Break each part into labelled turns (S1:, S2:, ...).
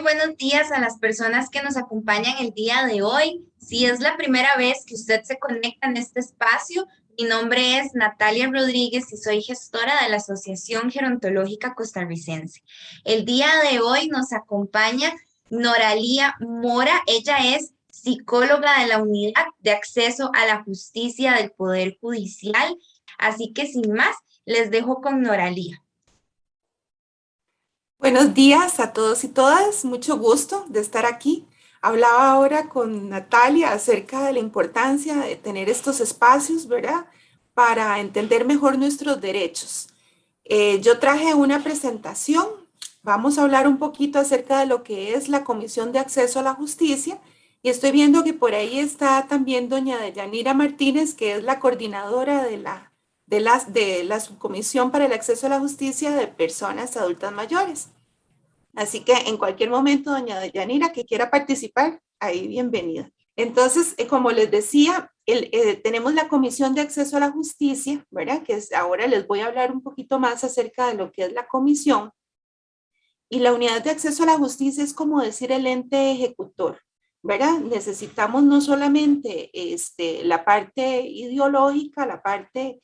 S1: buenos días a las personas que nos acompañan el día de hoy. Si es la primera vez que usted se conecta en este espacio, mi nombre es Natalia Rodríguez y soy gestora de la Asociación Gerontológica Costarricense. El día de hoy nos acompaña Noralía Mora. Ella es psicóloga de la Unidad de Acceso a la Justicia del Poder Judicial. Así que sin más, les dejo con Noralía.
S2: Buenos días a todos y todas, mucho gusto de estar aquí. Hablaba ahora con Natalia acerca de la importancia de tener estos espacios, ¿verdad? Para entender mejor nuestros derechos. Yo traje una presentación, vamos a hablar un poquito acerca de lo que es la Comisión de Acceso a la Justicia y estoy viendo que por ahí está también doña Deyanira Martínez, que es la coordinadora de la Subcomisión para el Acceso a la Justicia de Personas Adultas Mayores. Así que en cualquier momento, doña Deyanira, que quiera participar, ahí bienvenida. Entonces, como les decía, tenemos la Comisión de Acceso a la Justicia, ¿verdad? Ahora les voy a hablar un poquito más acerca de lo que es la comisión. Y la Unidad de Acceso a la Justicia es como decir el ente ejecutor, ¿verdad? Necesitamos no solamente la parte ideológica, la parte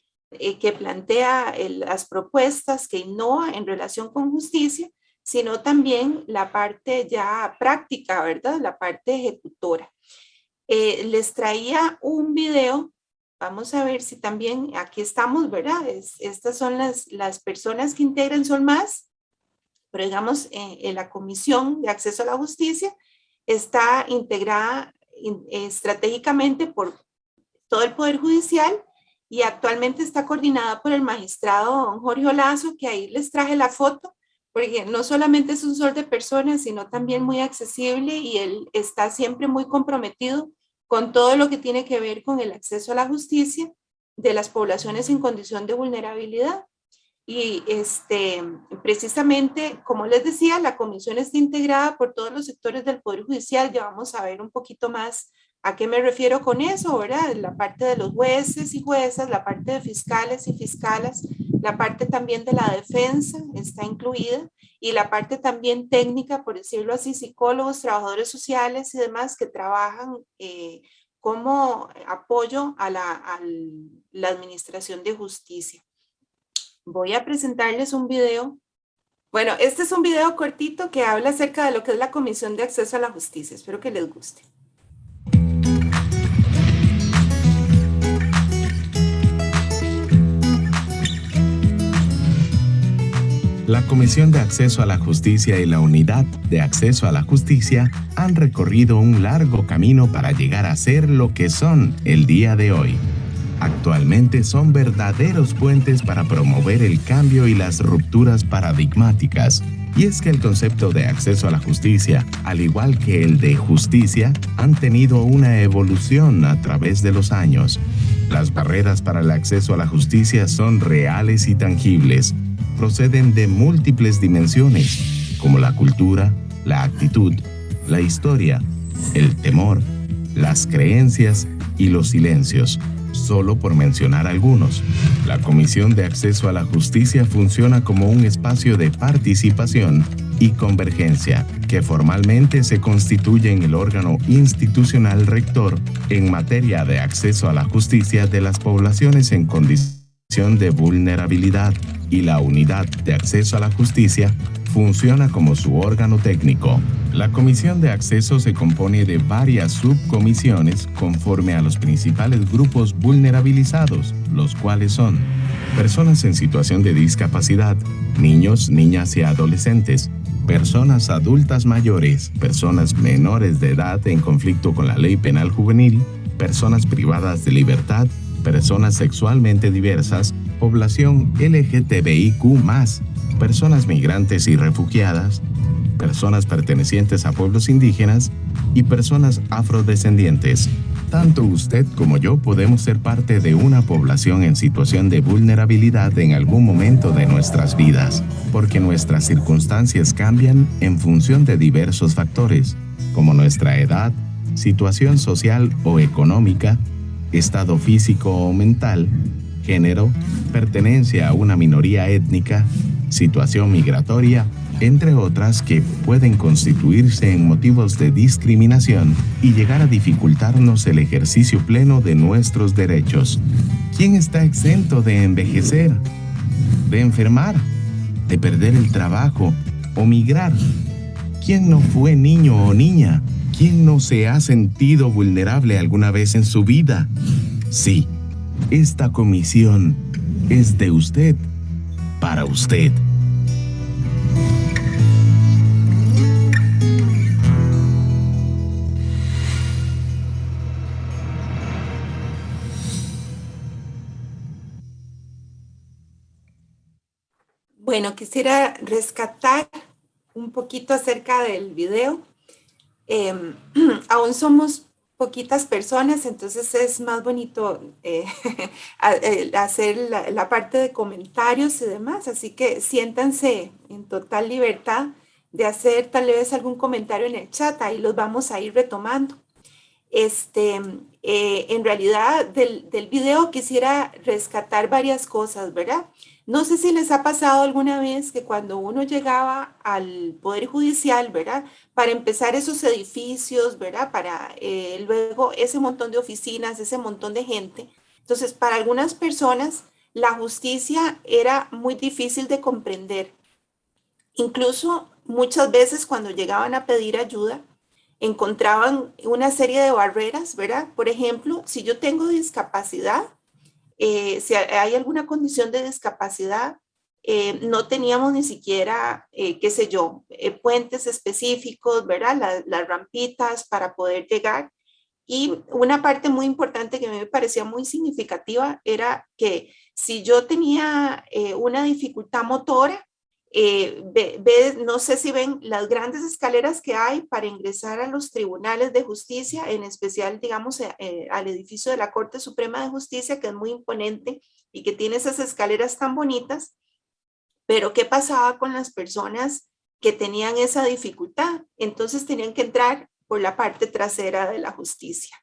S2: que plantea las propuestas, que innova en relación con justicia, sino también la parte ya práctica, ¿verdad? La parte ejecutora. Les traía un video, vamos a ver si también, aquí estamos, ¿verdad? Estas son las personas que integran, son más, pero digamos, en la Comisión de Acceso a la Justicia está integrada estratégicamente por todo el Poder Judicial y actualmente está coordinada por el magistrado don Jorge Olazo, que ahí les traje la foto, porque no solamente es un sol de personas, sino también muy accesible y él está siempre muy comprometido con todo lo que tiene que ver con el acceso a la justicia de las poblaciones en condición de vulnerabilidad. Y precisamente, como les decía, la comisión está integrada por todos los sectores del Poder Judicial. Ya vamos a ver un poquito más a qué me refiero con eso, ¿verdad? La parte de los jueces y juezas, la parte de fiscales y fiscalas, la parte también de la defensa está incluida y la parte también técnica, por decirlo así, psicólogos, trabajadores sociales y demás que trabajan como apoyo a la administración de justicia. Voy a presentarles un video. Bueno, este es un video cortito que habla acerca de lo que es la Comisión de Acceso a la Justicia. Espero que les guste.
S3: La Comisión de Acceso a la Justicia y la Unidad de Acceso a la Justicia han recorrido un largo camino para llegar a ser lo que son el día de hoy. Actualmente son verdaderos puentes para promover el cambio y las rupturas paradigmáticas. Y es que el concepto de acceso a la justicia, al igual que el de justicia, han tenido una evolución a través de los años. Las barreras para el acceso a la justicia son reales y tangibles. Proceden de múltiples dimensiones, como la cultura, la actitud, la historia, el temor, las creencias y los silencios. Solo por mencionar algunos. La Comisión de Acceso a la Justicia funciona como un espacio de participación y convergencia que formalmente se constituye en el órgano institucional rector en materia de acceso a la justicia de las poblaciones en condición de vulnerabilidad, y la Unidad de Acceso a la Justicia funciona como su órgano técnico. La Comisión de Acceso se compone de varias subcomisiones conforme a los principales grupos vulnerabilizados, los cuales son personas en situación de discapacidad, niños, niñas y adolescentes, personas adultas mayores, personas menores de edad en conflicto con la ley penal juvenil, personas privadas de libertad, personas sexualmente diversas, población LGTBIQ+, personas migrantes y refugiadas, personas pertenecientes a pueblos indígenas y personas afrodescendientes. Tanto usted como yo podemos ser parte de una población en situación de vulnerabilidad en algún momento de nuestras vidas, porque nuestras circunstancias cambian en función de diversos factores, como nuestra edad, situación social o económica, estado físico o mental, género, pertenencia a una minoría étnica, situación migratoria entre otras que pueden constituirse en motivos de discriminación y llegar a dificultarnos el ejercicio pleno de nuestros derechos. ¿Quién está exento de envejecer, de enfermar, de perder el trabajo o migrar? ¿Quién no fue niño o niña? ¿Quién no se ha sentido vulnerable alguna vez en su vida? Sí, esta comisión es de usted, para usted.
S2: Bueno, quisiera rescatar un poquito acerca del video. Aún somos poquitas personas, entonces es más bonito hacer la parte de comentarios y demás, así que siéntanse en total libertad de hacer tal vez algún comentario en el chat, ahí los vamos a ir retomando. En realidad del video quisiera rescatar varias cosas, ¿verdad? No sé si les ha pasado alguna vez que cuando uno llegaba al Poder Judicial, ¿verdad? Para empezar esos edificios, ¿verdad? Para luego ese montón de oficinas, ese montón de gente. Entonces, para algunas personas, la justicia era muy difícil de comprender. Incluso muchas veces cuando llegaban a pedir ayuda, encontraban una serie de barreras, ¿verdad? Por ejemplo, si yo tengo discapacidad, si hay alguna condición de discapacidad, no teníamos ni siquiera, qué sé yo, puentes específicos, ¿verdad? Las rampitas para poder llegar. Y una parte muy importante que a mí me parecía muy significativa era que si yo tenía una dificultad motora, no sé si ven las grandes escaleras que hay para ingresar a los tribunales de justicia, en especial, digamos, al edificio de la Corte Suprema de Justicia, que es muy imponente y que tiene esas escaleras tan bonitas. Pero ¿qué pasaba con las personas que tenían esa dificultad? Entonces tenían que entrar por la parte trasera de la justicia.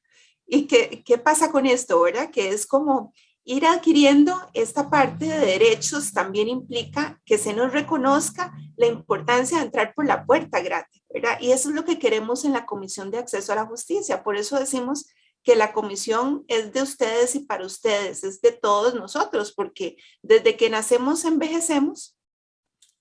S2: ¿Y qué pasa con esto, verdad? Que es como ir adquiriendo esta parte de derechos también implica que se nos reconozca la importancia de entrar por la puerta grande, ¿verdad? Y eso es lo que queremos en la Comisión de Acceso a la Justicia. Por eso decimos que la comisión es de ustedes y para ustedes, es de todos nosotros, porque desde que nacemos envejecemos,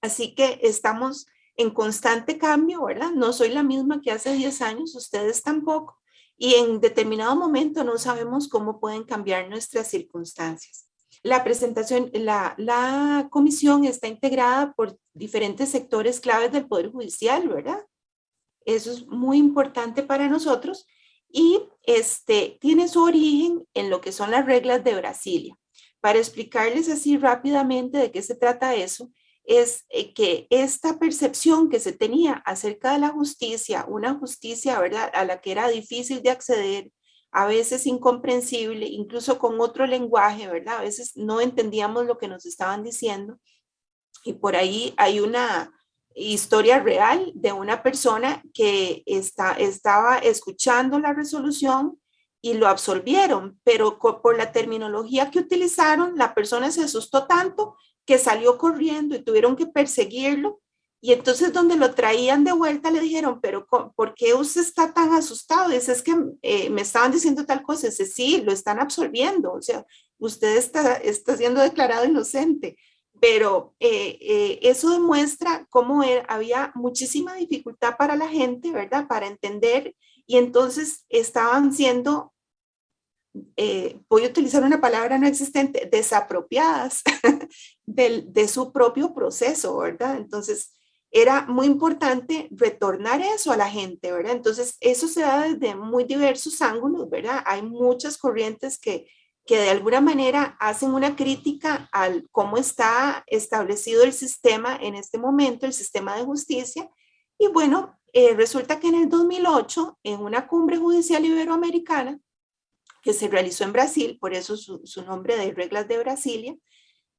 S2: así que estamos en constante cambio, ¿verdad? No soy la misma que hace 10 años, ustedes tampoco. Y en determinado momento no sabemos cómo pueden cambiar nuestras circunstancias. La presentación, la comisión está integrada por diferentes sectores claves del Poder Judicial, ¿verdad? Eso es muy importante para nosotros y tiene su origen en lo que son las reglas de Brasilia. Para explicarles así rápidamente de qué se trata eso, es que esta percepción que se tenía acerca de la justicia, una justicia, ¿verdad?, a la que era difícil de acceder, a veces incomprensible, incluso con otro lenguaje, ¿verdad? A veces no entendíamos lo que nos estaban diciendo. Y por ahí hay una historia real de una persona que estaba escuchando la resolución y lo absolvieron, pero por la terminología que utilizaron, la persona se asustó tanto que salió corriendo y tuvieron que perseguirlo. Y entonces donde lo traían de vuelta le dijeron, pero ¿por qué usted está tan asustado? Dice, es que me estaban diciendo tal cosa. Dice, sí, lo están absolviendo. O sea, usted está siendo declarado inocente. Pero eso demuestra cómo había muchísima dificultad para la gente, ¿verdad? Para entender. Y entonces estaban siendo voy a utilizar una palabra no existente, desapropiadas de su propio proceso, ¿verdad? Entonces, era muy importante retornar eso a la gente, ¿verdad? Entonces, eso se da desde muy diversos ángulos, ¿verdad? Hay muchas corrientes que de alguna manera hacen una crítica al cómo está establecido el sistema en este momento, el sistema de justicia. Y bueno, resulta que en el 2008, en una cumbre judicial iberoamericana, que se realizó en Brasil, por eso su nombre de Reglas de Brasilia,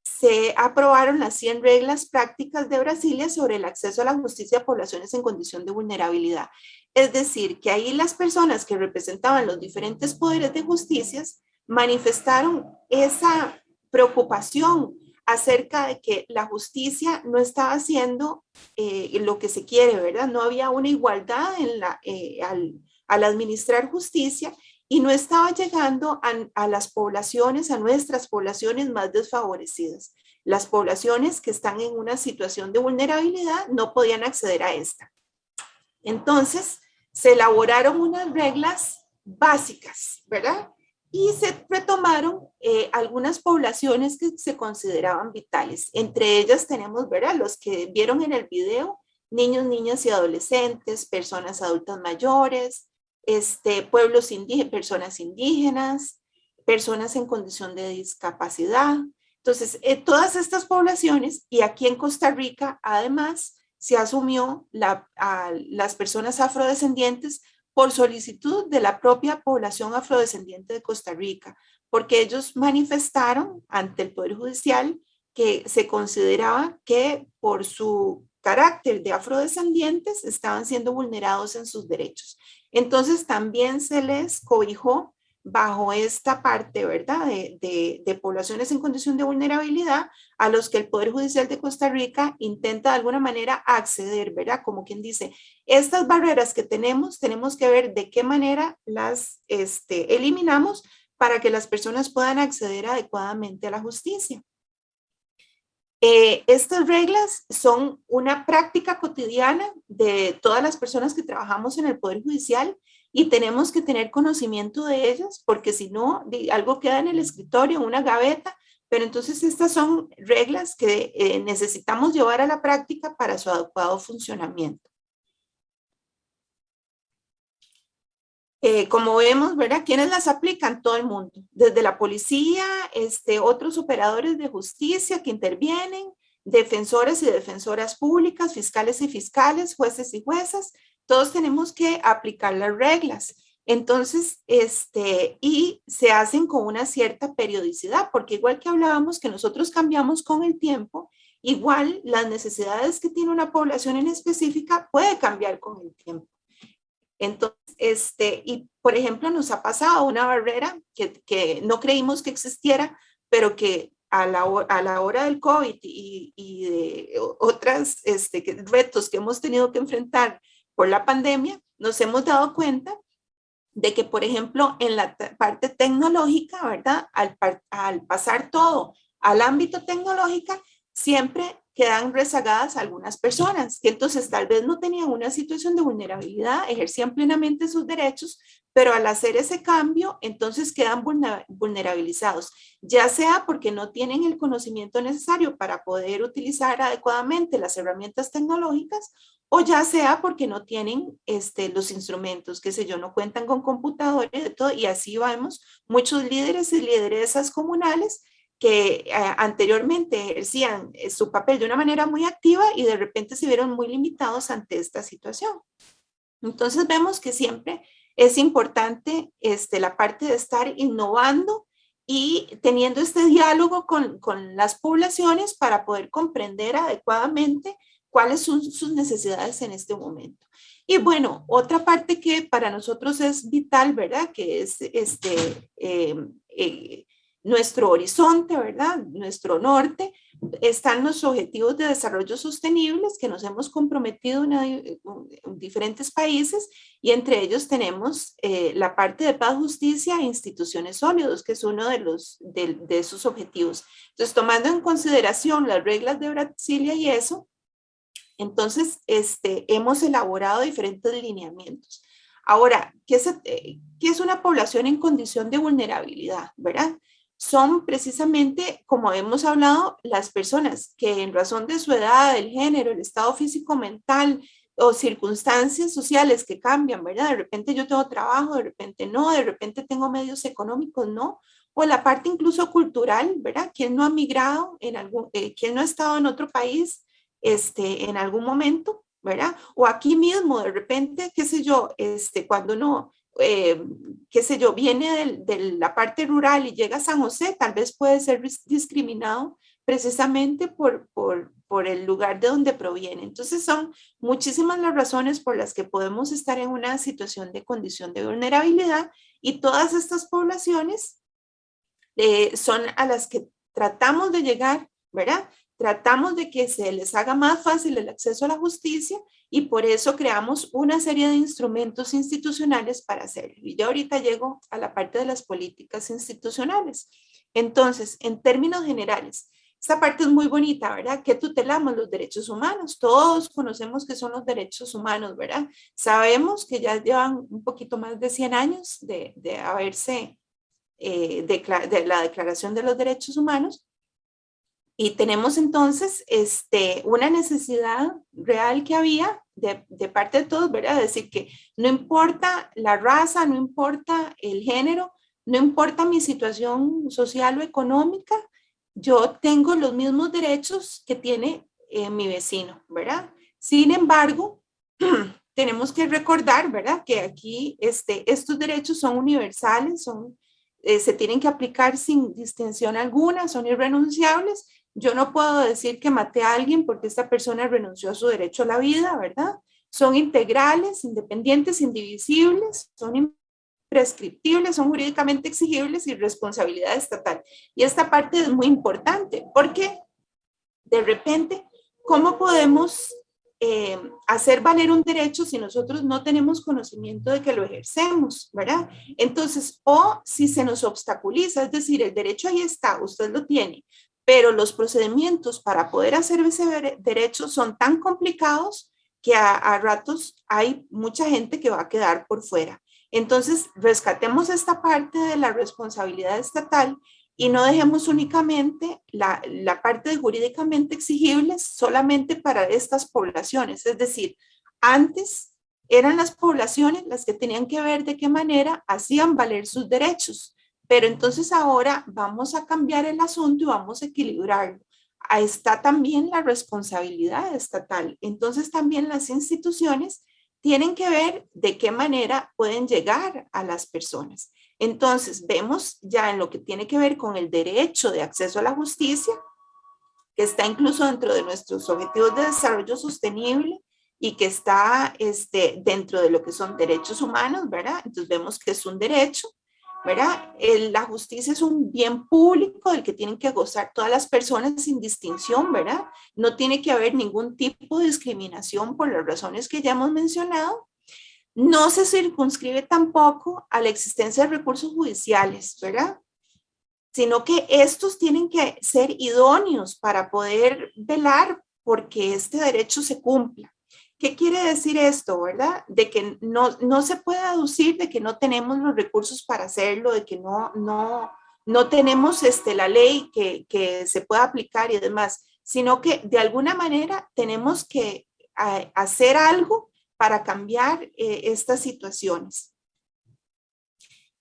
S2: se aprobaron las 100 reglas prácticas de Brasilia sobre el acceso a la justicia a poblaciones en condición de vulnerabilidad. Es decir, que ahí las personas que representaban los diferentes poderes de justicia manifestaron esa preocupación acerca de que la justicia no estaba haciendo lo que se quiere, ¿verdad? No había una igualdad al administrar justicia y no estaba llegando a las poblaciones, a nuestras poblaciones más desfavorecidas. Las poblaciones que están en una situación de vulnerabilidad no podían acceder a esta. Entonces, se elaboraron unas reglas básicas, ¿verdad? Y se retomaron algunas poblaciones que se consideraban vitales. Entre ellas tenemos, ¿verdad? Los que vieron en el video, niños, niñas y adolescentes, personas adultas mayores, pueblos indígenas, personas en condición de discapacidad. Entonces, todas estas poblaciones, y aquí en Costa Rica, además, se asumió a las personas afrodescendientes por solicitud de la propia población afrodescendiente de Costa Rica, porque ellos manifestaron ante el Poder Judicial que se consideraba que por su carácter de afrodescendientes estaban siendo vulnerados en sus derechos. Entonces también se les cobijó bajo esta parte, ¿verdad?, de poblaciones en condición de vulnerabilidad a los que el Poder Judicial de Costa Rica intenta de alguna manera acceder, ¿verdad? Como quien dice, estas barreras que tenemos que ver de qué manera las eliminamos para que las personas puedan acceder adecuadamente a la justicia. Estas reglas son una práctica cotidiana de todas las personas que trabajamos en el Poder Judicial y tenemos que tener conocimiento de ellas porque si no, algo queda en el escritorio, en una gaveta, pero entonces estas son reglas que necesitamos llevar a la práctica para su adecuado funcionamiento. Como vemos, ¿verdad? ¿Quiénes las aplican? Todo el mundo, desde la policía, otros operadores de justicia que intervienen, defensores y defensoras públicas, fiscales y fiscales, jueces y juezas, todos tenemos que aplicar las reglas. Entonces, y se hacen con una cierta periodicidad, porque igual que hablábamos que nosotros cambiamos con el tiempo, igual las necesidades que tiene una población en específica puede cambiar con el tiempo. Entonces, y por ejemplo, nos ha pasado una barrera que no creímos que existiera, pero que a la hora del COVID y de otros retos que hemos tenido que enfrentar por la pandemia, nos hemos dado cuenta de que, por ejemplo, en la parte tecnológica, ¿verdad? Al pasar todo al ámbito tecnológico, siempre quedan rezagadas algunas personas que entonces tal vez no tenían una situación de vulnerabilidad, ejercían plenamente sus derechos, pero al hacer ese cambio, entonces quedan vulnerabilizados, ya sea porque no tienen el conocimiento necesario para poder utilizar adecuadamente las herramientas tecnológicas, o ya sea porque no tienen los instrumentos, qué sé yo, no cuentan con computadores y todo, y así vemos muchos líderes y lideresas comunales que anteriormente ejercían su papel de una manera muy activa y de repente se vieron muy limitados ante esta situación. Entonces vemos que siempre es importante la parte de estar innovando y teniendo este diálogo con las poblaciones para poder comprender adecuadamente cuáles son sus necesidades en este momento. Y bueno, otra parte que para nosotros es vital, ¿verdad? Que es nuestro horizonte, ¿verdad? Nuestro norte, están los objetivos de desarrollo sostenibles que nos hemos comprometido en diferentes países y entre ellos tenemos la parte de paz, justicia e instituciones sólidas, que es uno de sus objetivos. Entonces, tomando en consideración las reglas de Brasilia y eso, entonces hemos elaborado diferentes lineamientos. Ahora, ¿qué es una población en condición de vulnerabilidad, verdad? Son precisamente, como hemos hablado, las personas que en razón de su edad, el género, el estado físico, mental o circunstancias sociales que cambian, ¿verdad? De repente yo tengo trabajo, de repente no, de repente tengo medios económicos, no, o la parte incluso cultural, ¿verdad? ¿Quién no ha migrado quién no ha estado en otro país en algún momento, ¿verdad? O aquí mismo, de repente, qué sé yo, cuando no qué sé yo, viene de la parte rural y llega a San José, tal vez puede ser discriminado precisamente por el lugar de donde proviene. Entonces son muchísimas las razones por las que podemos estar en una situación de condición de vulnerabilidad y todas estas poblaciones son a las que tratamos de llegar ¿verdad? Tratamos de que se les haga más fácil el acceso a la justicia y por eso creamos una serie de instrumentos institucionales para hacerlo. Y yo ahorita llego a la parte de las políticas institucionales. Entonces, en términos generales, esta parte es muy bonita, ¿verdad? ¿Qué tutelamos? Los derechos humanos. Todos conocemos que son los derechos humanos, ¿verdad? Sabemos que ya llevan un poquito más de 100 años de haberse, de la Declaración de los Derechos Humanos. Y tenemos entonces una necesidad real que había de parte de todos, ¿verdad? Es decir, que no importa la raza, no importa el género, no importa mi situación social o económica, yo tengo los mismos derechos que tiene mi vecino, ¿verdad? Sin embargo, tenemos que recordar, ¿verdad? Que aquí estos derechos son universales, se tienen que aplicar sin distinción alguna, son irrenunciables. Yo no puedo decir que maté a alguien porque esta persona renunció a su derecho a la vida, ¿verdad? Son integrales, independientes, indivisibles, son imprescriptibles, son jurídicamente exigibles y responsabilidad estatal. Y esta parte es muy importante porque de repente, ¿cómo podemos hacer valer un derecho si nosotros no tenemos conocimiento de que lo ejercemos, ¿verdad? Entonces, o si se nos obstaculiza, es decir, el derecho ahí está, usted lo tiene, pero los procedimientos para poder hacer ese derecho son tan complicados que a ratos hay mucha gente que va a quedar por fuera. Entonces, rescatemos esta parte de la responsabilidad estatal y no dejemos únicamente la parte de jurídicamente exigibles solamente para estas poblaciones. Es decir, antes eran las poblaciones las que tenían que ver de qué manera hacían valer sus derechos, pero entonces ahora vamos a cambiar el asunto y vamos a equilibrarlo. Ahí está también la responsabilidad estatal. Entonces también las instituciones tienen que ver de qué manera pueden llegar a las personas. Entonces, vemos ya en lo que tiene que ver con el derecho de acceso a la justicia, que está incluso dentro de nuestros objetivos de desarrollo sostenible y que está dentro de lo que son derechos humanos, ¿verdad? Entonces, vemos que es un derecho, ¿verdad? La justicia es un bien público del que tienen que gozar todas las personas sin distinción, ¿verdad? No tiene que haber ningún tipo de discriminación por las razones que ya hemos mencionado. No se circunscribe tampoco a la existencia de recursos judiciales, ¿verdad? Sino que estos tienen que ser idóneos para poder velar porque este derecho se cumpla. ¿Qué quiere decir esto, verdad? De que no se puede aducir de que no tenemos los recursos para hacerlo, de que no tenemos la ley que se pueda aplicar y demás, sino que de alguna manera tenemos que hacer algo para cambiar estas situaciones.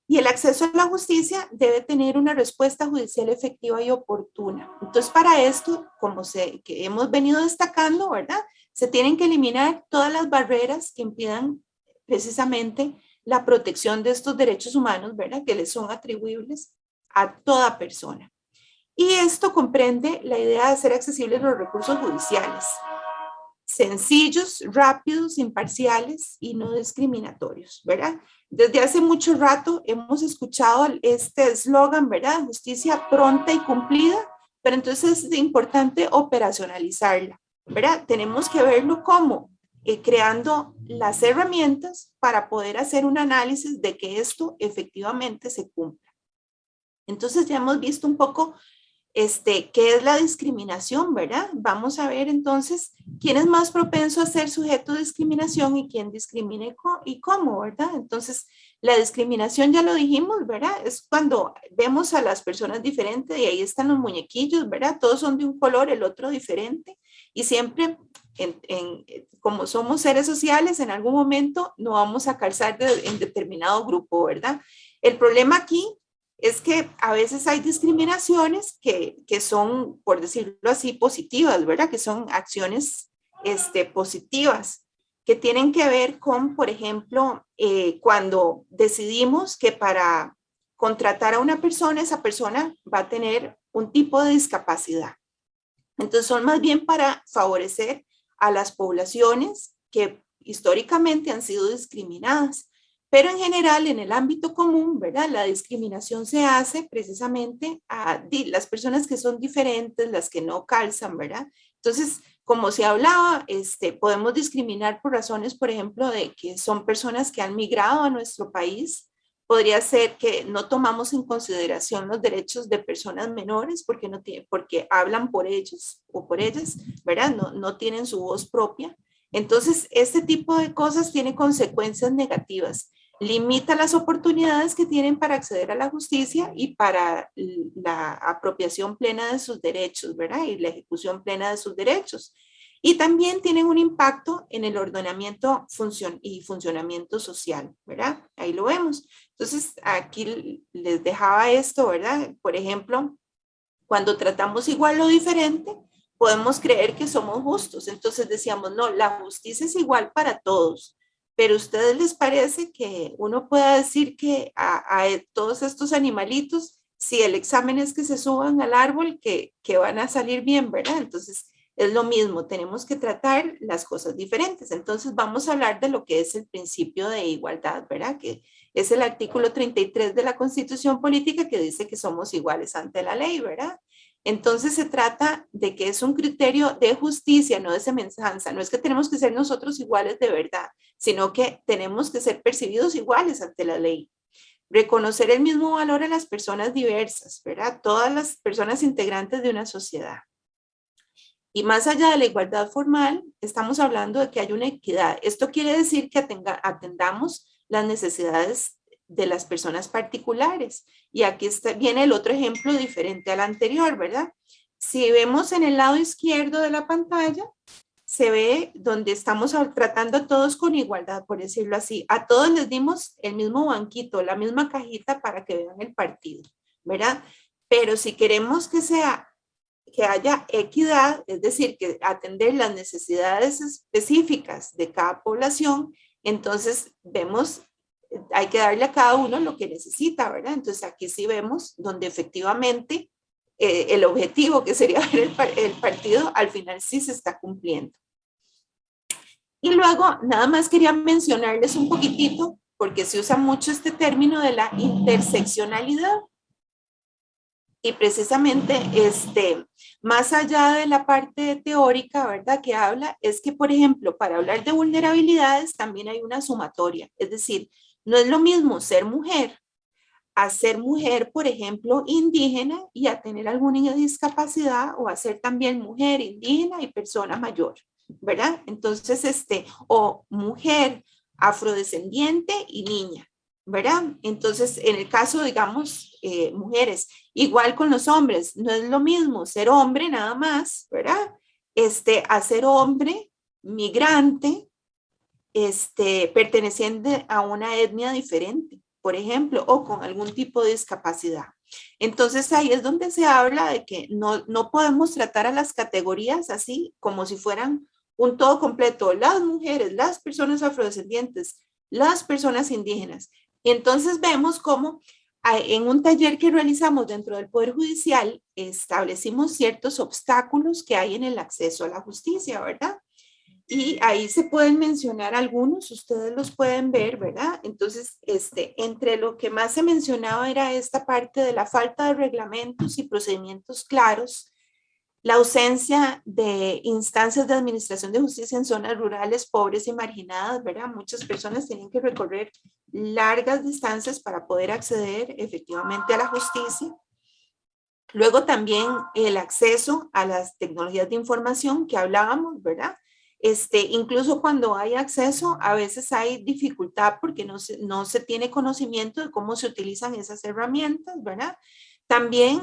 S2: Y el acceso a la justicia debe tener una respuesta judicial efectiva y oportuna. Entonces, para esto, que hemos venido destacando, ¿verdad? Se tienen que eliminar todas las barreras que impidan precisamente la protección de estos derechos humanos, ¿verdad? Que les son atribuibles a toda persona. Y esto comprende la idea de hacer accesibles los recursos judiciales, sencillos, rápidos, imparciales y no discriminatorios, ¿verdad? Desde hace mucho rato hemos escuchado este eslogan, ¿verdad? Justicia pronta y cumplida, pero entonces es importante operacionalizarla, ¿verdad? Tenemos que verlo como creando las herramientas para poder hacer un análisis de que esto efectivamente se cumpla. Entonces ya hemos visto un poco qué es la discriminación, ¿verdad? Vamos a ver entonces quién es más propenso a ser sujeto de discriminación y quién discrimina y cómo, ¿verdad? Entonces, la discriminación ya lo dijimos, ¿verdad? Es cuando vemos a las personas diferentes y ahí están los muñequillos, ¿verdad? Todos son de un color, el otro diferente y siempre, como somos seres sociales, en algún momento no vamos a calzar en determinado grupo, ¿verdad? El problema aquí es que a veces hay discriminaciones que son, por decirlo así, positivas, ¿verdad? Que son acciones positivas, que tienen que ver con, por ejemplo, cuando decidimos que para contratar a una persona, esa persona va a tener un tipo de discapacidad. Entonces son más bien para favorecer a las poblaciones que históricamente han sido discriminadas. Pero en general, en el ámbito común, ¿verdad? La discriminación se hace precisamente a las personas que son diferentes, las que no calzan, ¿verdad? Entonces, como se hablaba, podemos discriminar por razones, por ejemplo, de que son personas que han migrado a nuestro país. Podría ser que no tomamos en consideración los derechos de personas menores porque hablan por ellos o por ellas, ¿verdad? No tienen su voz propia. Entonces, este tipo de cosas tiene consecuencias negativas. Limita las oportunidades que tienen para acceder a la justicia y para la apropiación plena de sus derechos, ¿verdad? Y la ejecución plena de sus derechos. Y también tienen un impacto en el ordenamiento y funcionamiento social, ¿verdad? Ahí lo vemos. Entonces, aquí les dejaba esto, ¿verdad? Por ejemplo, cuando tratamos igual lo diferente, podemos creer que somos justos. Entonces decíamos, no, la justicia es igual para todos. Pero ¿a ustedes les parece que uno pueda decir que a todos estos animalitos, si el examen es que se suban al árbol, que van a salir bien, ¿verdad? Entonces es lo mismo, tenemos que tratar las cosas diferentes. Entonces vamos a hablar de lo que es el principio de igualdad, ¿verdad? Que es el artículo 33 de la Constitución Política que dice que somos iguales ante la ley, ¿verdad? Entonces se trata de que es un criterio de justicia, no de semejanza. No es que tenemos que ser nosotros iguales de verdad, sino que tenemos que ser percibidos iguales ante la ley. Reconocer el mismo valor a las personas diversas, ¿verdad? Todas las personas integrantes de una sociedad. Y más allá de la igualdad formal, estamos hablando de que hay una equidad. Esto quiere decir que atendamos las necesidades de las personas particulares. Y aquí viene el otro ejemplo diferente al anterior, ¿verdad? Si vemos en el lado izquierdo de la pantalla, se ve donde estamos tratando a todos con igualdad, por decirlo así. A todos les dimos el mismo banquito, la misma cajita para que vean el partido, ¿verdad? Pero si queremos que haya equidad, es decir, que atender las necesidades específicas de cada población, entonces vemos, hay que darle a cada uno lo que necesita, ¿verdad? Entonces aquí sí vemos donde efectivamente el objetivo que sería ver el partido, al final sí se está cumpliendo. Y luego, nada más quería mencionarles un poquitito, porque se usa mucho este término de la interseccionalidad. Y precisamente, más allá de la parte teórica, ¿verdad? Que habla, es que, por ejemplo, para hablar de vulnerabilidades también hay una sumatoria. Es decir, no es lo mismo ser mujer a ser mujer, por ejemplo, indígena y a tener alguna discapacidad, o a ser también mujer indígena y persona mayor, ¿verdad? Entonces, o mujer afrodescendiente y niña, ¿verdad? Entonces, en el caso, digamos, mujeres, igual con los hombres, no es lo mismo ser hombre nada más, ¿verdad? A ser hombre, migrante, perteneciente a una etnia diferente, por ejemplo, o con algún tipo de discapacidad. Entonces ahí es donde se habla de que no podemos tratar a las categorías así como si fueran un todo completo, las mujeres, las personas afrodescendientes, las personas indígenas. Y entonces vemos cómo en un taller que realizamos dentro del Poder Judicial establecimos ciertos obstáculos que hay en el acceso a la justicia, ¿verdad? Y ahí se pueden mencionar algunos, ustedes los pueden ver, ¿verdad? Entonces, entre lo que más se mencionaba era esta parte de la falta de reglamentos y procedimientos claros, la ausencia de instancias de administración de justicia en zonas rurales, pobres y marginadas, ¿verdad? Muchas personas tienen que recorrer largas distancias para poder acceder efectivamente a la justicia. Luego también el acceso a las tecnologías de información que hablábamos, ¿verdad? Incluso cuando hay acceso, a veces hay dificultad porque no se tiene conocimiento de cómo se utilizan esas herramientas, ¿verdad? También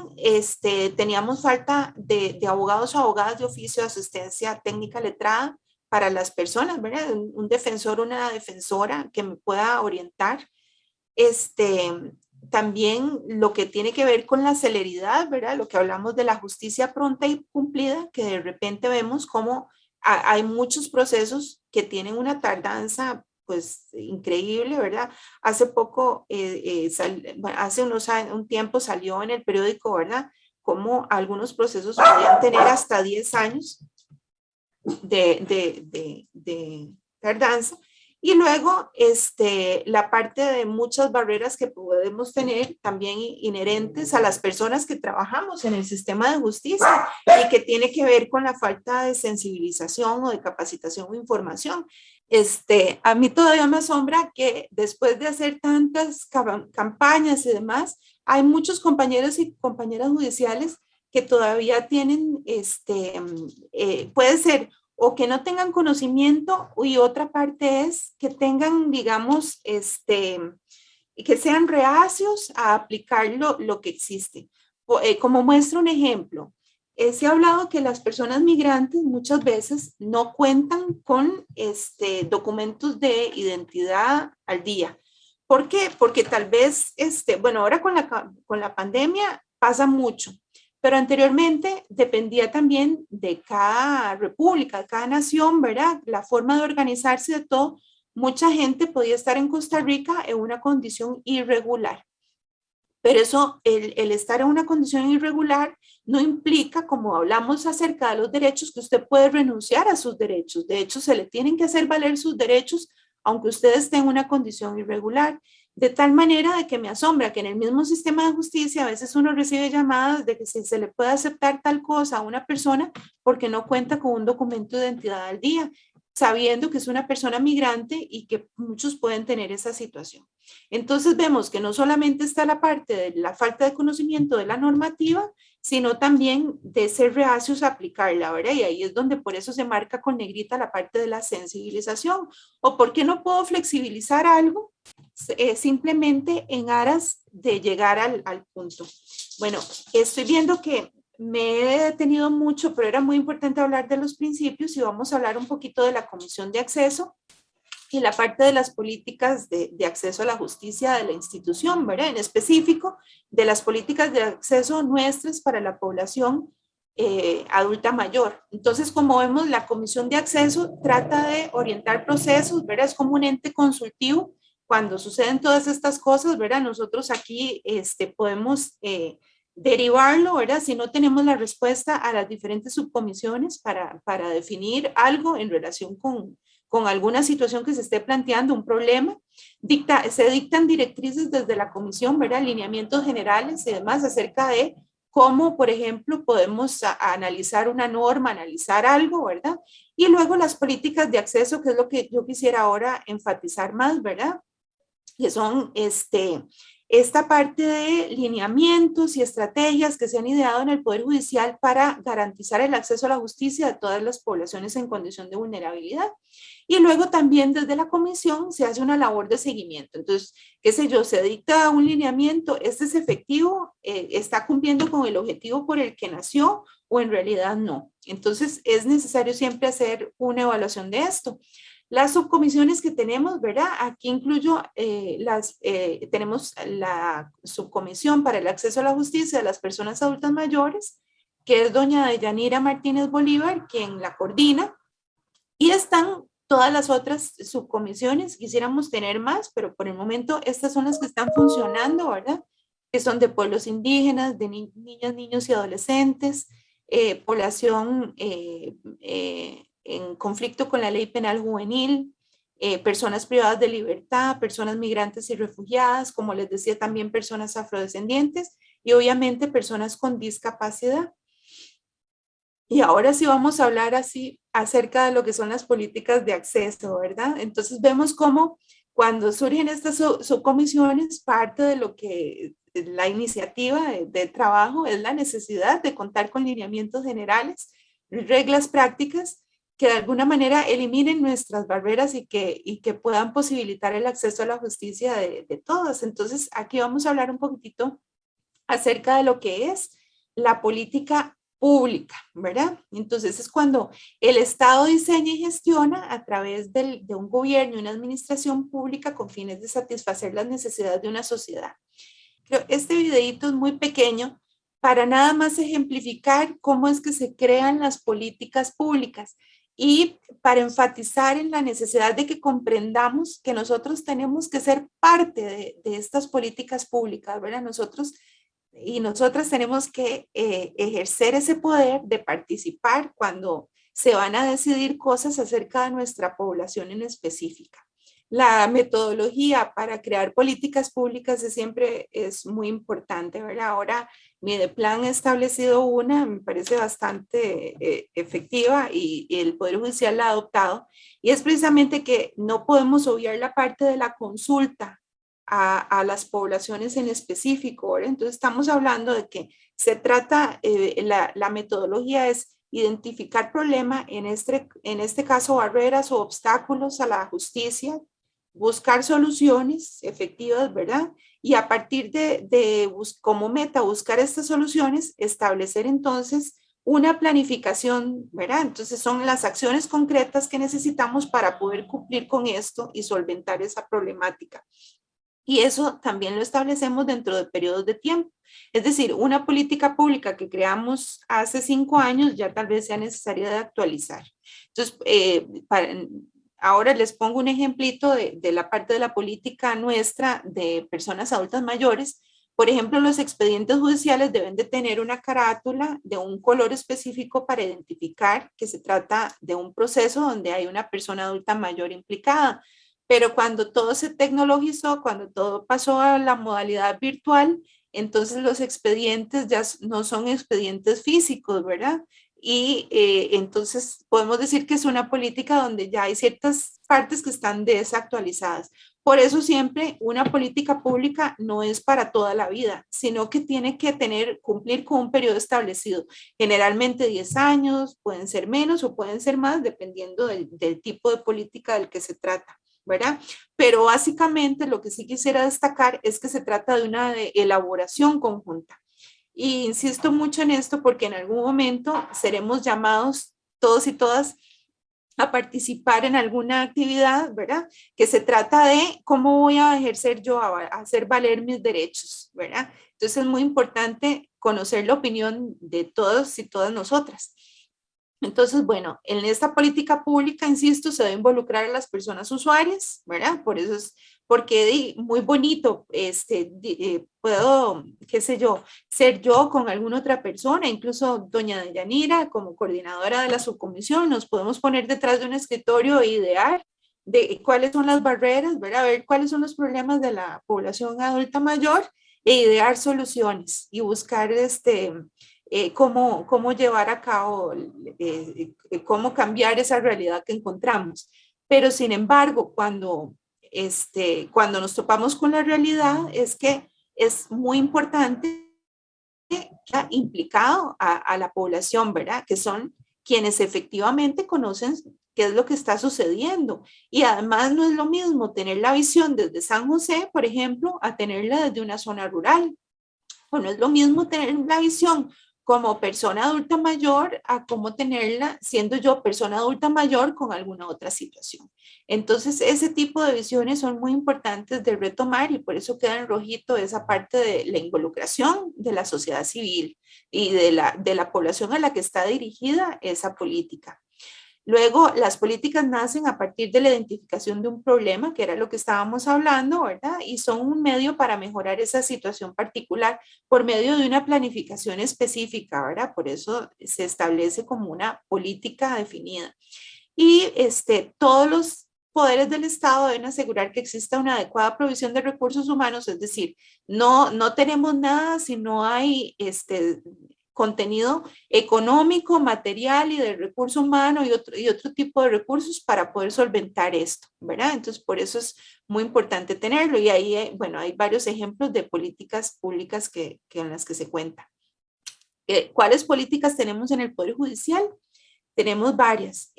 S2: teníamos falta de abogados o abogadas de oficio de asistencia técnica letrada para las personas, ¿verdad? Un defensor o una defensora que me pueda orientar. También lo que tiene que ver con la celeridad, ¿verdad? Lo que hablamos de la justicia pronta y cumplida, que de repente vemos cómo hay muchos procesos que tienen una tardanza pues increíble, ¿verdad? Hace poco, hace un tiempo salió en el periódico, ¿verdad? Cómo algunos procesos podían tener hasta 10 años de tardanza. Y luego, la parte de muchas barreras que podemos tener también inherentes a las personas que trabajamos en el sistema de justicia y que tiene que ver con la falta de sensibilización o de capacitación o información. A mí todavía me asombra que después de hacer tantas campañas y demás, hay muchos compañeros y compañeras judiciales que todavía tienen, puede ser o que no tengan conocimiento, y otra parte es que tengan, digamos, que sean reacios a aplicar lo que existe. Como muestra un ejemplo, se ha hablado que las personas migrantes muchas veces no cuentan con documentos de identidad al día. ¿Por qué? Porque tal vez, bueno, ahora con la pandemia pasa mucho, pero anteriormente dependía también de cada república, de cada nación, ¿verdad? La forma de organizarse de todo. Mucha gente podía estar en Costa Rica en una condición irregular. Pero eso, el estar en una condición irregular no implica, como hablamos acerca de los derechos, que usted puede renunciar a sus derechos. De hecho, se le tienen que hacer valer sus derechos, aunque usted esté en una condición irregular. De tal manera de que me asombra que en el mismo sistema de justicia a veces uno recibe llamadas de que si se le puede aceptar tal cosa a una persona porque no cuenta con un documento de identidad al día, sabiendo que es una persona migrante y que muchos pueden tener esa situación. Entonces vemos que no solamente está la parte de la falta de conocimiento de la normativa, sino también de ser reacios a aplicarla, ¿verdad? Y ahí es donde por eso se marca con negrita la parte de la sensibilización. ¿O por qué no puedo flexibilizar algo? Simplemente en aras de llegar al punto. Bueno, estoy viendo que me he detenido mucho, pero era muy importante hablar de los principios y vamos a hablar un poquito de la Comisión de Acceso y la parte de las políticas de acceso a la justicia de la institución, ¿verdad? En específico, de las políticas de acceso nuestras para la población adulta mayor. Entonces, como vemos, la Comisión de Acceso trata de orientar procesos, ¿verdad? Es como un ente consultivo cuando suceden todas estas cosas, ¿verdad? Nosotros aquí podemos derivarlo, ¿verdad? Si no tenemos la respuesta a las diferentes subcomisiones para definir algo en relación con alguna situación que se esté planteando, un problema, se dictan directrices desde la comisión, ¿verdad? Lineamientos generales y demás acerca de cómo, por ejemplo, podemos analizar una norma, analizar algo, ¿verdad? Y luego las políticas de acceso, que es lo que yo quisiera ahora enfatizar más, ¿verdad? Que son esta parte de lineamientos y estrategias que se han ideado en el Poder Judicial para garantizar el acceso a la justicia de todas las poblaciones en condición de vulnerabilidad. Y luego también desde la comisión se hace una labor de seguimiento. Entonces, qué sé yo, se dicta un lineamiento, este es efectivo, está cumpliendo con el objetivo por el que nació o en realidad no. Entonces, es necesario siempre hacer una evaluación de esto. Las subcomisiones que tenemos, ¿verdad? Aquí incluyo tenemos la subcomisión para el acceso a la justicia de las personas adultas mayores, que es doña Deyanira Martínez Bolívar, quien la coordina, y están todas las otras subcomisiones. Quisiéramos tener más, pero por el momento estas son las que están funcionando, ¿verdad? Que son de pueblos indígenas, de niñas, niños y adolescentes, población en conflicto con la ley penal juvenil, personas privadas de libertad, personas migrantes y refugiadas, como les decía, también personas afrodescendientes y obviamente personas con discapacidad. Y ahora sí vamos a hablar así acerca de lo que son las políticas de acceso, ¿verdad? Entonces vemos cómo cuando surgen estas subcomisiones, parte de lo que la iniciativa de trabajo es la necesidad de contar con lineamientos generales, reglas prácticas que de alguna manera eliminen nuestras barreras y que puedan posibilitar el acceso a la justicia de todos. Entonces, aquí vamos a hablar un poquitito acerca de lo que es la política pública, ¿verdad? Entonces, es cuando el Estado diseña y gestiona a través de un gobierno y una administración pública con fines de satisfacer las necesidades de una sociedad. Este videito es muy pequeño para nada más ejemplificar cómo es que se crean las políticas públicas y para enfatizar en la necesidad de que comprendamos que nosotros tenemos que ser parte de estas políticas públicas, ¿verdad? Nosotros y nosotras tenemos que ejercer ese poder de participar cuando se van a decidir cosas acerca de nuestra población en específica. la metodología para crear políticas públicas siempre es muy importante, ¿verdad? Ahora, mi plan ha establecido una, me parece bastante efectiva y el Poder Judicial la ha adoptado, y es precisamente que no podemos obviar la parte de la consulta a las poblaciones en específico, ¿verdad? Entonces, estamos hablando de que se trata, la metodología es identificar problema, en este caso barreras o obstáculos a la justicia, buscar soluciones efectivas, ¿verdad? Y a partir como meta buscar estas soluciones, establecer entonces una planificación, ¿verdad? Entonces son las acciones concretas que necesitamos para poder cumplir con esto y solventar esa problemática. Y eso también lo establecemos dentro de periodos de tiempo. Es decir, una política pública que creamos hace 5 años ya tal vez sea necesaria de actualizar. Entonces, ahora les pongo un ejemplito de la parte de la política nuestra de personas adultas mayores. Por ejemplo, los expedientes judiciales deben de tener una carátula de un color específico para identificar que se trata de un proceso donde hay una persona adulta mayor implicada. Pero cuando todo se tecnologizó, cuando todo pasó a la modalidad virtual, entonces los expedientes ya no son expedientes físicos, ¿verdad? Y entonces podemos decir que es una política donde ya hay ciertas partes que están desactualizadas. Por eso siempre una política pública no es para toda la vida, sino que tiene que cumplir con un periodo establecido. Generalmente 10 años, pueden ser menos o pueden ser más, dependiendo del tipo de política del que se trata, ¿verdad? Pero básicamente lo que sí quisiera destacar es que se trata de una elaboración conjunta. Y insisto mucho en esto porque en algún momento seremos llamados todos y todas a participar en alguna actividad, ¿verdad? Que se trata de cómo voy a ejercer yo, a hacer valer mis derechos, ¿verdad? Entonces es muy importante conocer la opinión de todos y todas nosotras. Entonces, bueno, en esta política pública, insisto, se debe involucrar a las personas usuarias, ¿verdad? Por eso es, porque muy bonito, puedo, qué sé yo, ser yo con alguna otra persona, incluso doña Deyanira, como coordinadora de la subcomisión, nos podemos poner detrás de un escritorio e idear de cuáles son las barreras, ¿verdad? A ver cuáles son los problemas de la población adulta mayor e idear soluciones y buscar cómo llevar a cabo, cómo cambiar esa realidad que encontramos. Pero sin embargo, cuando nos topamos con la realidad, es que es muy importante que ha implicado a la población, ¿verdad? Que son quienes efectivamente conocen qué es lo que está sucediendo. Y además no es lo mismo tener la visión desde San José, por ejemplo, a tenerla desde una zona rural. O no es lo mismo tener la visión como persona adulta mayor a cómo tenerla siendo yo persona adulta mayor con alguna otra situación. Entonces, ese tipo de visiones son muy importantes de retomar y por eso queda en rojito esa parte de la involucración de la sociedad civil y de la población a la que está dirigida esa política. Luego, las políticas nacen a partir de la identificación de un problema, que era lo que estábamos hablando, ¿verdad? Y son un medio para mejorar esa situación particular por medio de una planificación específica, ¿verdad? Por eso se establece como una política definida. Y todos los poderes del Estado deben asegurar que exista una adecuada provisión de recursos humanos, es decir, no tenemos nada si no hay contenido económico, material y de recurso humano y otro tipo de recursos para poder solventar esto, ¿verdad? Entonces, por eso es muy importante tenerlo y ahí, bueno, hay varios ejemplos de políticas públicas en las que se cuenta. ¿Cuáles políticas tenemos en el Poder Judicial? Tenemos varias.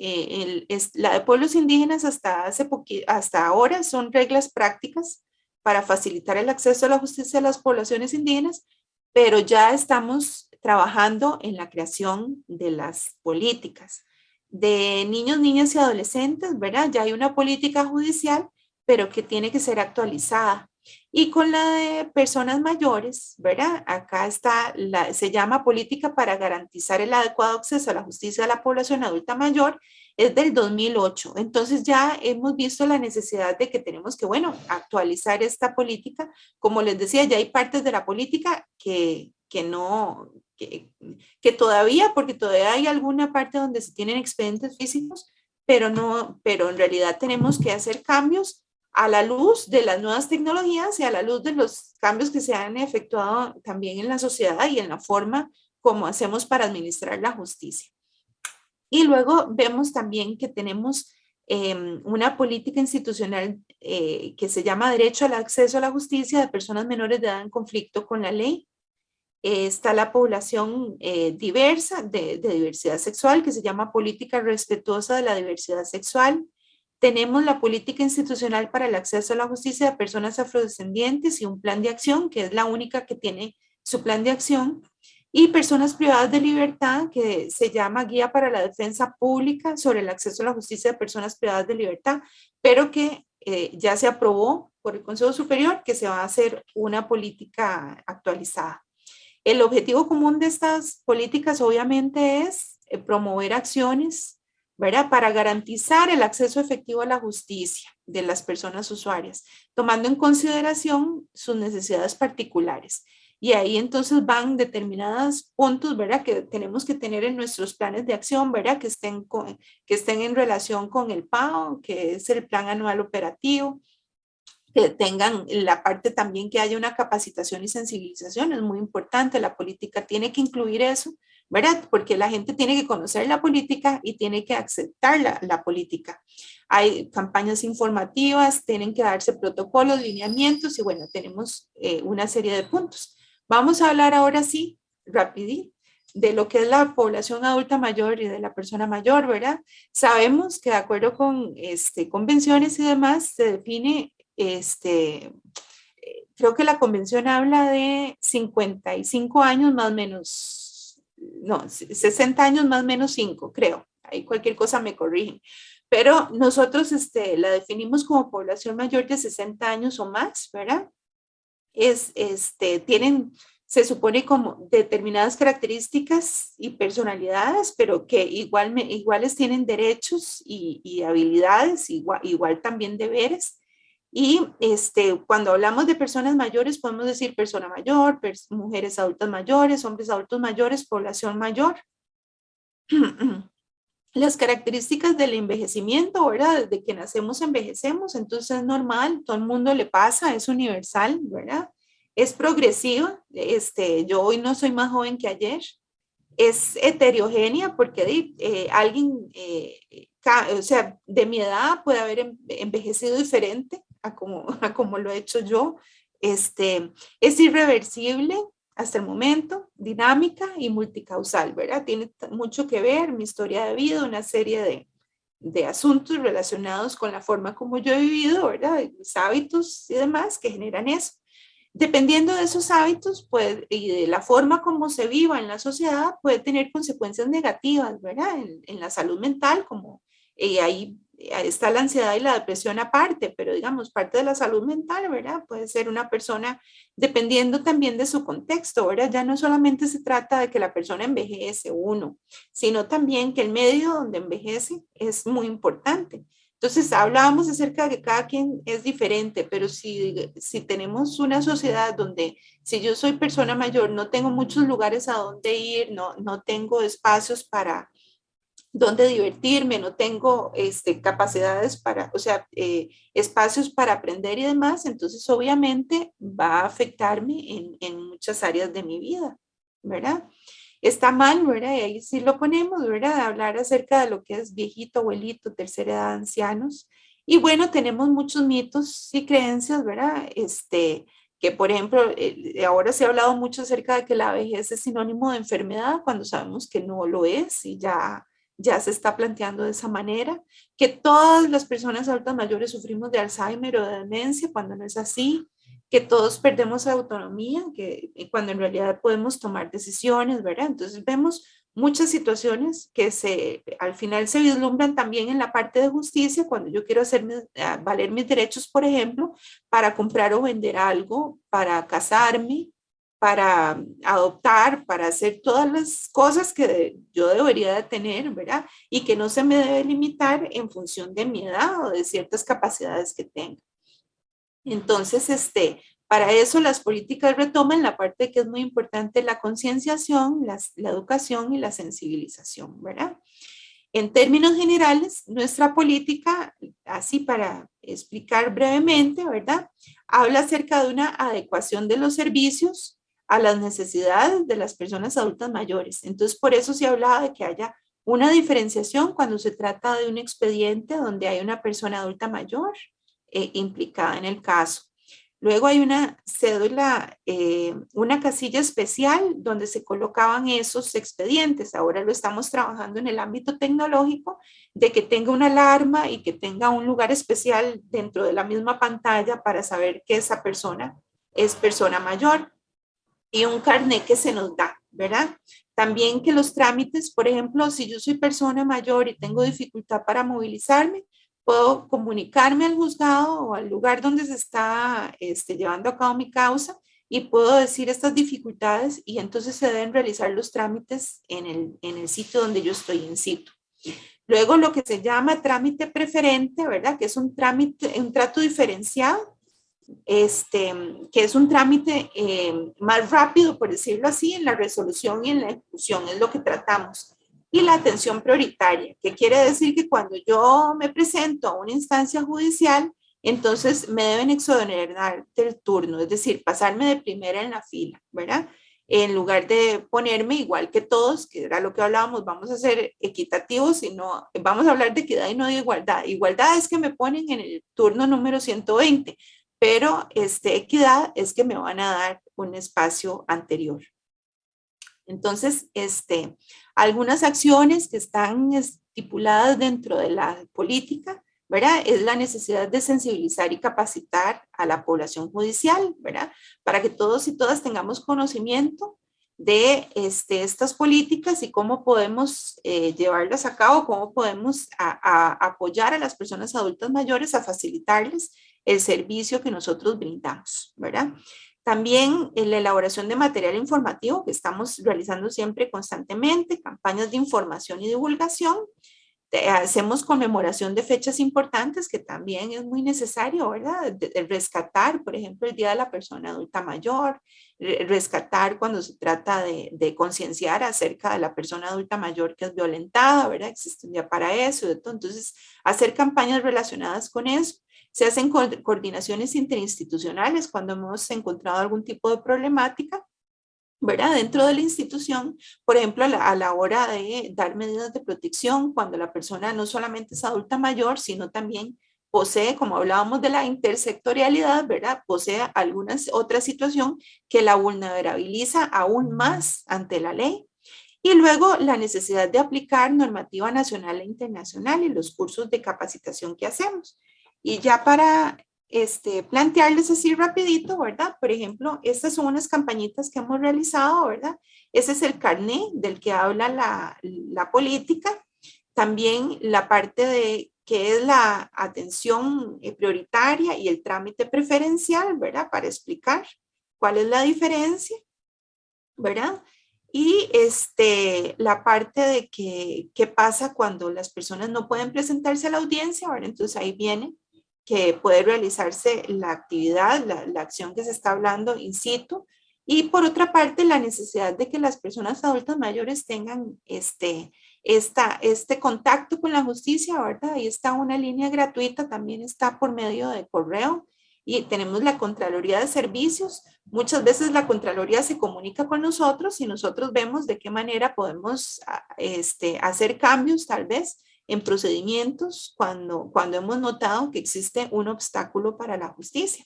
S2: La de pueblos indígenas hasta ahora son reglas prácticas para facilitar el acceso a la justicia de las poblaciones indígenas, pero ya estamos trabajando en la creación de las políticas. De niños, niñas y adolescentes, ¿verdad? Ya hay una política judicial, pero que tiene que ser actualizada. Y con la de personas mayores, ¿verdad? Acá se llama Política para garantizar el adecuado acceso a la justicia de la población adulta mayor, es del 2008. Entonces ya hemos visto la necesidad de que tenemos que, bueno, actualizar esta política. Como les decía, ya hay partes de la política que todavía, porque todavía hay alguna parte donde se tienen expedientes físicos, pero en realidad tenemos que hacer cambios a la luz de las nuevas tecnologías y a la luz de los cambios que se han efectuado también en la sociedad y en la forma como hacemos para administrar la justicia. Y luego vemos también que tenemos una política institucional que se llama Derecho al Acceso a la Justicia de personas menores de edad en conflicto con la ley. Está la población diversa, de diversidad sexual, que se llama Política Respetuosa de la Diversidad Sexual. Tenemos la política institucional para el acceso a la justicia de personas afrodescendientes y un plan de acción, que es la única que tiene su plan de acción, y personas privadas de libertad, que se llama Guía para la Defensa Pública sobre el acceso a la justicia de personas privadas de libertad, pero que ya se aprobó por el Consejo Superior que se va a hacer una política actualizada. El objetivo común de estas políticas obviamente es promover acciones, ¿verdad?, para garantizar el acceso efectivo a la justicia de las personas usuarias, tomando en consideración sus necesidades particulares. Y ahí entonces van determinados puntos, ¿verdad?, que tenemos que tener en nuestros planes de acción, ¿verdad?, que estén en relación con el PAO, que es el Plan Anual Operativo, que tengan la parte también que haya una capacitación y sensibilización, es muy importante, la política tiene que incluir eso, ¿verdad? Porque la gente tiene que conocer la política y tiene que aceptar la política. Hay campañas informativas, tienen que darse protocolos, lineamientos y bueno, tenemos una serie de puntos. Vamos a hablar ahora sí, rapidito, de lo que es la población adulta mayor y de la persona mayor, ¿verdad? Sabemos que de acuerdo con convenciones y demás, se define creo que la convención habla de 55 años más o menos, no, 60 años más o menos 5, creo. Ahí cualquier cosa me corrigen. Pero nosotros la definimos como población mayor de 60 años o más, ¿verdad? Tienen, se supone como determinadas características y personalidades, pero que iguales tienen derechos y habilidades, igual también deberes. Y cuando hablamos de personas mayores, podemos decir persona mayor, mujeres adultas mayores, hombres adultos mayores, población mayor. Las características del envejecimiento, ¿verdad? Desde que nacemos envejecemos, entonces es normal, todo el mundo le pasa, es universal, ¿verdad? Es progresiva, yo hoy no soy más joven que ayer, es heterogénea porque alguien, o sea, de mi edad puede haber envejecido diferente a como lo he hecho yo. Es irreversible hasta el momento, dinámica y multicausal, ¿verdad? Tiene mucho que ver mi historia de vida, una serie de asuntos relacionados con la forma como yo he vivido, ¿verdad? Mis hábitos y demás que generan eso. Dependiendo de esos hábitos y de la forma como se viva en la sociedad, puede tener consecuencias negativas, ¿verdad? En la salud mental, como ahí está la ansiedad y la depresión aparte, pero digamos, parte de la salud mental, ¿verdad? Puede ser una persona, dependiendo también de su contexto, ¿verdad? Ya no solamente se trata de que la persona envejece uno, sino también que el medio donde envejece es muy importante. Entonces, hablábamos acerca de que cada quien es diferente, pero si tenemos una sociedad donde si yo soy persona mayor, no tengo muchos lugares a donde ir, no tengo espacios para donde divertirme, no tengo capacidades para, o sea, espacios para aprender y demás, entonces obviamente va a afectarme en muchas áreas de mi vida, ¿verdad? Está mal, ¿verdad? Y ahí sí lo ponemos, ¿verdad? De hablar acerca de lo que es viejito, abuelito, tercera edad, ancianos. Y bueno, tenemos muchos mitos y creencias, ¿verdad? Que por ejemplo, ahora se ha hablado mucho acerca de que la vejez es sinónimo de enfermedad, cuando sabemos que no lo es y ya se está planteando de esa manera, que todas las personas adultas mayores sufrimos de Alzheimer o de demencia, cuando no es así, que todos perdemos autonomía, que cuando en realidad podemos tomar decisiones, ¿verdad? Entonces vemos muchas situaciones que al final se vislumbran también en la parte de justicia, cuando yo quiero hacerme valer mis derechos, por ejemplo, para comprar o vender algo, para casarme, para adoptar, para hacer todas las cosas que yo debería de tener, ¿verdad? Y que no se me debe limitar en función de mi edad o de ciertas capacidades que tenga. Entonces, para eso las políticas retoman la parte que es muy importante, la concienciación, la educación y la sensibilización, ¿verdad? En términos generales, nuestra política, así para explicar brevemente, ¿verdad? Habla acerca de una adecuación de los servicios a las necesidades de las personas adultas mayores. Entonces, por eso se hablaba de que haya una diferenciación cuando se trata de un expediente donde hay una persona adulta mayor implicada en el caso. Luego hay una cédula, una casilla especial donde se colocaban esos expedientes. Ahora lo estamos trabajando en el ámbito tecnológico, de que tenga una alarma y que tenga un lugar especial dentro de la misma pantalla para saber que esa persona es persona mayor, y un carnet que se nos da, ¿verdad? También que los trámites, por ejemplo, si yo soy persona mayor y tengo dificultad para movilizarme, puedo comunicarme al juzgado o al lugar donde se está llevando a cabo mi causa y puedo decir estas dificultades y entonces se deben realizar los trámites en el sitio donde yo estoy in situ. Luego lo que se llama trámite preferente, ¿verdad? Que es un trámite, un trato diferenciado, que es un trámite más rápido, por decirlo así, en la resolución y en la ejecución, es lo que tratamos. Y la atención prioritaria, que quiere decir que cuando yo me presento a una instancia judicial, entonces me deben exonerar del turno, es decir, pasarme de primera en la fila, ¿verdad? En lugar de ponerme igual que todos, que era lo que hablábamos, vamos a ser equitativos y no, vamos a hablar de equidad y no de igualdad. Igualdad es que me ponen en el turno número 120, pero equidad es que me van a dar un espacio anterior. Entonces, algunas acciones que están estipuladas dentro de la política, ¿verdad? Es la necesidad de sensibilizar y capacitar a la población judicial, ¿verdad? Para que todos y todas tengamos conocimiento de estas políticas y cómo podemos llevarlas a cabo, cómo podemos apoyar a las personas adultas mayores a facilitarles el servicio que nosotros brindamos, ¿verdad? También en la elaboración de material informativo que estamos realizando siempre constantemente, campañas de información y divulgación. Hacemos conmemoración de fechas importantes que también es muy necesario, ¿verdad? De rescatar, por ejemplo, el Día de la Persona Adulta Mayor, rescatar cuando se trata de concienciar acerca de la persona adulta mayor que es violentada, ¿verdad? Existe un día para eso, entonces hacer campañas relacionadas con eso. Se hacen coordinaciones interinstitucionales cuando hemos encontrado algún tipo de problemática, ¿verdad? Dentro de la institución, por ejemplo, a la hora de dar medidas de protección, cuando la persona no solamente es adulta mayor, sino también posee, como hablábamos de la intersectorialidad, ¿verdad? Posee alguna otra situación que la vulnerabiliza aún más ante la ley. Y luego la necesidad de aplicar normativa nacional e internacional y los cursos de capacitación que hacemos. Y ya para plantearles así rapidito, ¿verdad? Por ejemplo, estas son unas campañitas que hemos realizado, ¿verdad? Ese es el carnet del que habla la política. También la parte de qué es la atención prioritaria y el trámite preferencial, ¿verdad? Para explicar cuál es la diferencia, ¿verdad? Y la parte de qué pasa cuando las personas no pueden presentarse a la audiencia, ¿verdad? Entonces ahí viene que puede realizarse la actividad, la acción que se está hablando in situ. Y por otra parte, la necesidad de que las personas adultas mayores tengan este contacto con la justicia, ¿verdad? Ahí está una línea gratuita, también está por medio de correo. Y tenemos la Contraloría de Servicios. Muchas veces la Contraloría se comunica con nosotros y nosotros vemos de qué manera podemos hacer cambios, tal vez, en procedimientos cuando hemos notado que existe un obstáculo para la justicia.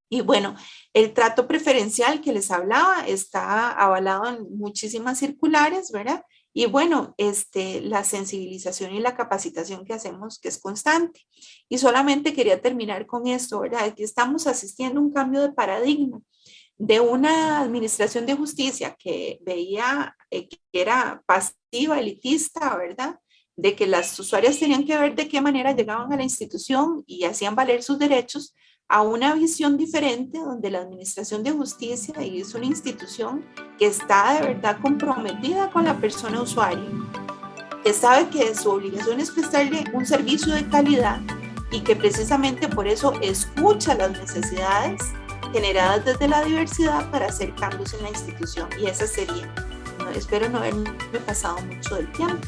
S2: Y bueno, el trato preferencial que les hablaba está avalado en muchísimas circulares, ¿verdad? Y bueno, la sensibilización y la capacitación que hacemos, que es constante. Y solamente quería terminar con esto, ¿verdad? Aquí estamos asistiendo a un cambio de paradigma de una administración de justicia que veía que era pasiva, elitista, ¿verdad? De que las usuarias tenían que ver de qué manera llegaban a la institución y hacían valer sus derechos, a una visión diferente donde la administración de justicia es una institución que está de verdad comprometida con la persona usuaria, que sabe que su obligación es prestarle un servicio de calidad y que precisamente por eso escucha las necesidades generadas desde la diversidad para hacer cambios en la institución. Y esa sería, espero no haberme pasado mucho del tiempo.